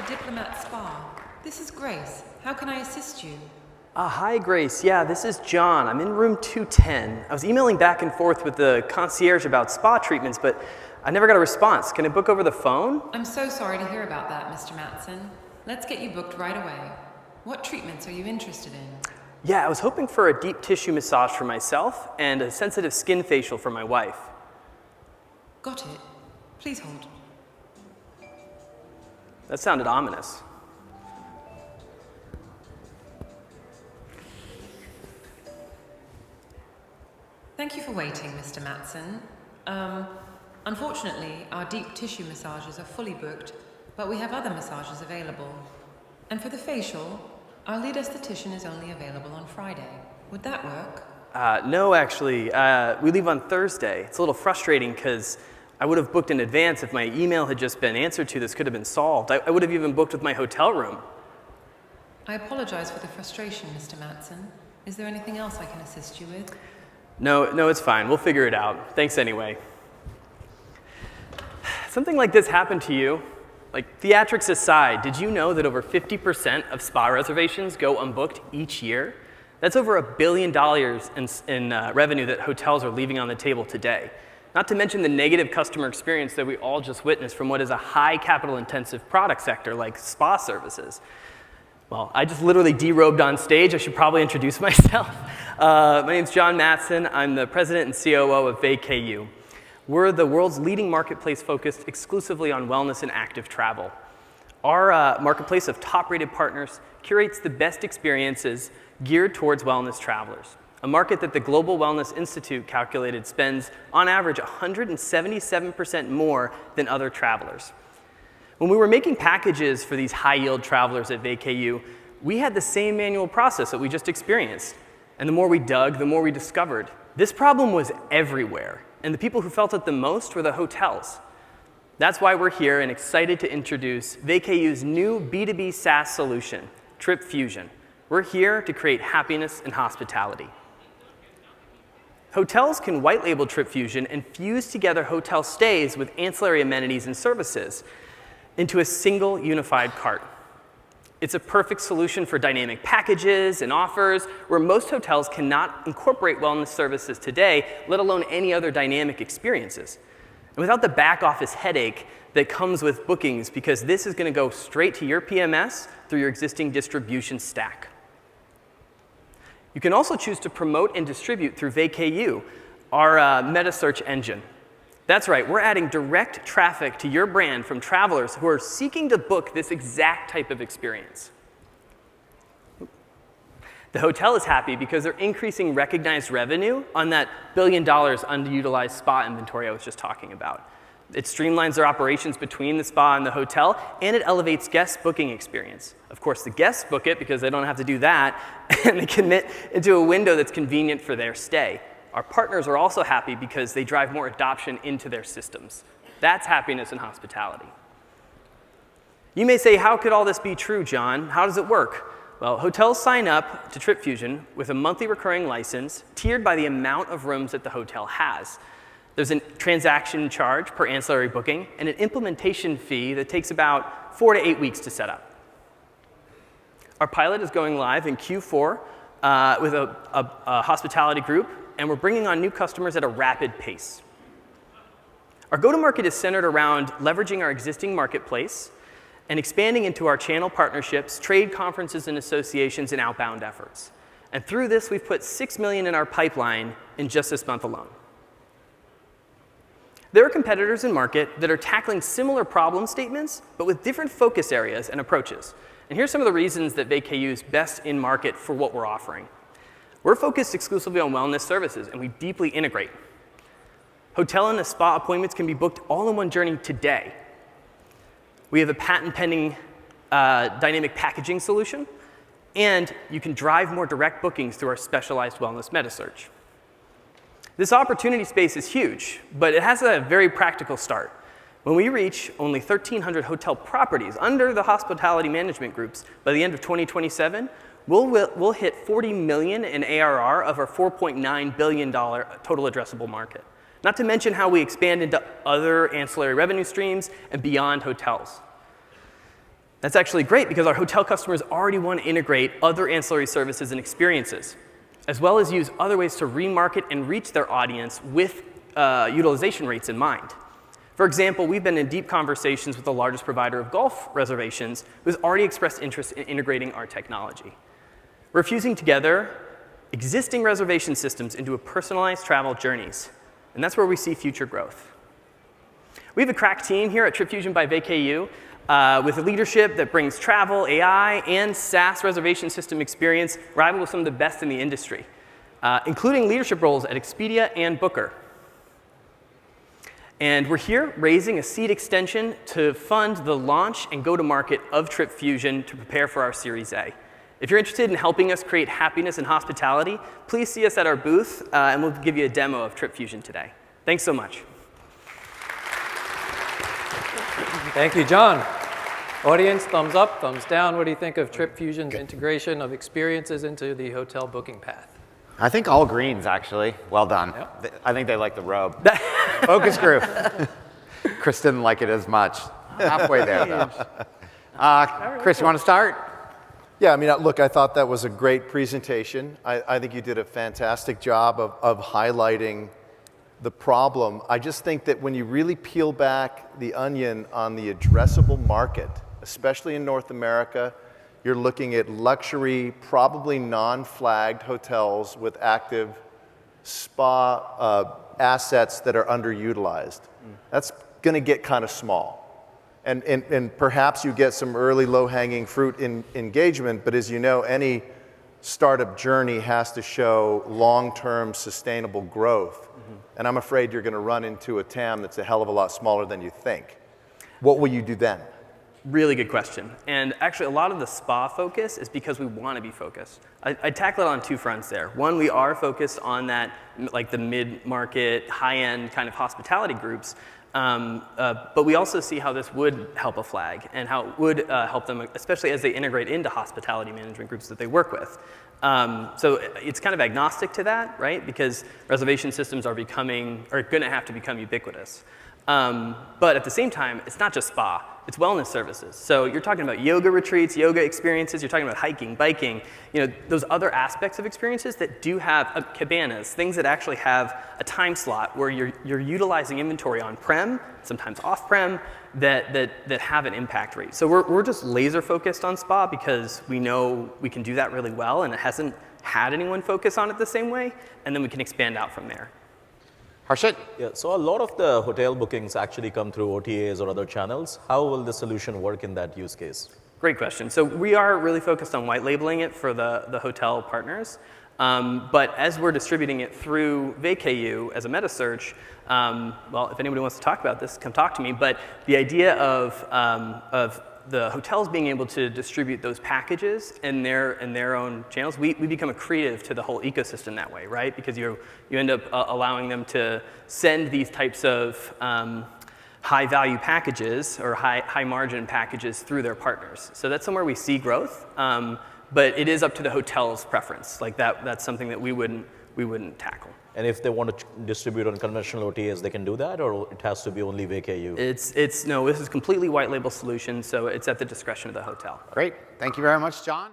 the Diplomat Spa. This is Grace. How can I assist you? Hi, Grace. Yeah, this is John. I'm in room 210. I was emailing back and forth with the concierge about spa treatments, but I never got a response. Can I book over the phone? I'm so sorry to hear about that, Mr. Matson. Let's get you booked right away. What treatments are you interested in? Yeah, I was hoping for a deep tissue massage for myself and a sensitive skin facial for my wife. Got it. Please hold. That sounded ominous. Thank you for waiting, Mr. Matson. Unfortunately, our deep tissue massages are fully booked, but we have other massages available. And for the facial, our lead esthetician is only available on Friday. Would that work? No, actually. We leave on Thursday. It's a little frustrating because I would have booked in advance if my email had just been answered to. This could have been solved. I would have even booked with my hotel room. I apologize for the frustration, Mr. Matson. Is there anything else I can assist you with? No, it's fine. We'll figure it out. Thanks anyway. Something like this happened to you. Like, theatrics aside, did you know that over 50% of spa reservations go unbooked each year? That's over $1 billion in revenue that hotels are leaving on the table today. Not to mention the negative customer experience that we all just witnessed from what is a high capital-intensive product sector like spa services. Well, I just literally derobed on stage. I should probably introduce myself. My name's John Matson. I'm the president and COO of Vacayou. We're the world's leading marketplace focused exclusively on wellness and active travel. Our marketplace of top-rated partners curates the best experiences geared towards wellness travelers, a market that the Global Wellness Institute calculated spends, on average, 177% more than other travelers. When we were making packages for these high-yield travelers at Vacayou, we had the same manual process that we just experienced. And the more we dug, the more we discovered. This problem was everywhere, and the people who felt it the most were the hotels. That's why we're here and excited to introduce Vacayou's new B2B SaaS solution, TripFusion. We're here to create happiness in hospitality. Hotels can white label TripFusion and fuse together hotel stays with ancillary amenities and services into a single unified cart. It's a perfect solution for dynamic packages and offers where most hotels cannot incorporate wellness services today, let alone any other dynamic experiences. And without the back office headache that comes with bookings, because this is going to go straight to your PMS through your existing distribution stack. You can also choose to promote and distribute through Vacayou, our meta search engine. That's right, we're adding direct traffic to your brand from travelers who are seeking to book this exact type of experience. The hotel is happy because they're increasing recognized revenue on that $1 billion underutilized spa inventory I was just talking about. It streamlines their operations between the spa and the hotel, and it elevates guest booking experience. Of course, the guests book it because they don't have to do that, and they commit into a window that's convenient for their stay. Our partners are also happy because they drive more adoption into their systems. That's happiness in hospitality. You may say, how could all this be true, John? How does it work? Well, hotels sign up to TripFusion with a monthly recurring license tiered by the amount of rooms that the hotel has. There's a transaction charge per ancillary booking and an implementation fee that takes about 4 to 8 weeks to set up. Our pilot is going live in Q4 with a hospitality group, and we're bringing on new customers at a rapid pace. Our go-to-market is centered around leveraging our existing marketplace and expanding into our channel partnerships, trade conferences and associations, and outbound efforts. And through this, we've put $6 million in our pipeline in just this month alone. There are competitors in market that are tackling similar problem statements, but with different focus areas and approaches. And here's some of the reasons that Vacayou is best in market for what we're offering. We're focused exclusively on wellness services, and we deeply integrate. Hotel and spa appointments can be booked all in one journey today. We have a patent-pending dynamic packaging solution, and you can drive more direct bookings through our specialized wellness meta search. This opportunity space is huge, but it has a very practical start. When we reach only 1,300 hotel properties under the hospitality management groups by the end of 2027, we'll hit $40 million in ARR of our $4.9 billion total addressable market. Not to mention how we expand into other ancillary revenue streams and beyond hotels. That's actually great because our hotel customers already want to integrate other ancillary services and experiences, as well as use other ways to remarket and reach their audience with utilization rates in mind. For example, we've been in deep conversations with the largest provider of golf reservations who has already expressed interest in integrating our technology. We're fusing together existing reservation systems into a personalized travel journeys, and that's where we see future growth. We have a crack team here at TripFusion by Vacayou with a leadership that brings travel, AI, and SaaS reservation system experience rival with some of the best in the industry, including leadership roles at Expedia and Booker. And we're here raising a seed extension to fund the launch and go-to-market of TripFusion to prepare for our Series A. If you're interested in helping us create happiness and hospitality, please see us at our booth, and we'll give you a demo of TripFusion today. Thanks so much. Thank you, John. Audience, thumbs up, thumbs down. What do you think of TripFusion's integration of experiences into the hotel booking path? I think all greens, actually. Well done. Yep. I think they like the robe. Focus group. Chris didn't like it as much. Halfway there, though. Chris, you want to start? Yeah, I mean, look, I thought that was a great presentation. I think you did a fantastic job of highlighting the problem. I just think that when you really peel back the onion on the addressable market, especially in North America, you're looking at luxury, probably non-flagged hotels with active spa assets that are underutilized. That's going to get kind of small. And perhaps you get some early low-hanging fruit in engagement, but as you know, any startup journey has to show long-term sustainable growth. And I'm afraid you're going to run into a TAM that's a hell of a lot smaller than you think. What will you do then? Really good question. And actually, a lot of the spa focus is because we want to be focused. I tackle it on two fronts there. One, we are focused on that, like the mid-market, high-end kind of hospitality groups. But we also see how this would help a flag and how it would help them, especially as they integrate into hospitality management groups that they work with. So it's kind of agnostic to that, right? Because reservation systems are going to have to become ubiquitous. But at the same time, it's not just spa, it's wellness services. So you're talking about yoga retreats, yoga experiences, you're talking about hiking, biking, those other aspects of experiences that do have cabanas, things that actually have a time slot where you're utilizing inventory on-prem, sometimes off-prem, that have an impact rate. So we're just laser focused on spa because we know we can do that really well and it hasn't had anyone focus on it the same way, and then we can expand out from there. Harshit? Yeah, so a lot of the hotel bookings actually come through OTAs or other channels. How will the solution work in that use case? Great question. So we are really focused on white labeling it for the hotel partners. But as we're distributing it through Vacayou as a meta search, well, if anybody wants to talk about this, come talk to me. But the idea of the hotels being able to distribute those packages in their own channels, we become accretive to the whole ecosystem that way, right? Because you end up allowing them to send these types of high-value packages or high-margin packages through their partners. So that's somewhere we see growth, but it is up to the hotel's preference. Like that's something that we wouldn't tackle. And if they want to distribute on conventional OTAs, they can do that, or it has to be only Vacayou? No, this is completely white label solution, so it's at the discretion of the hotel. Great. Thank you very much, John.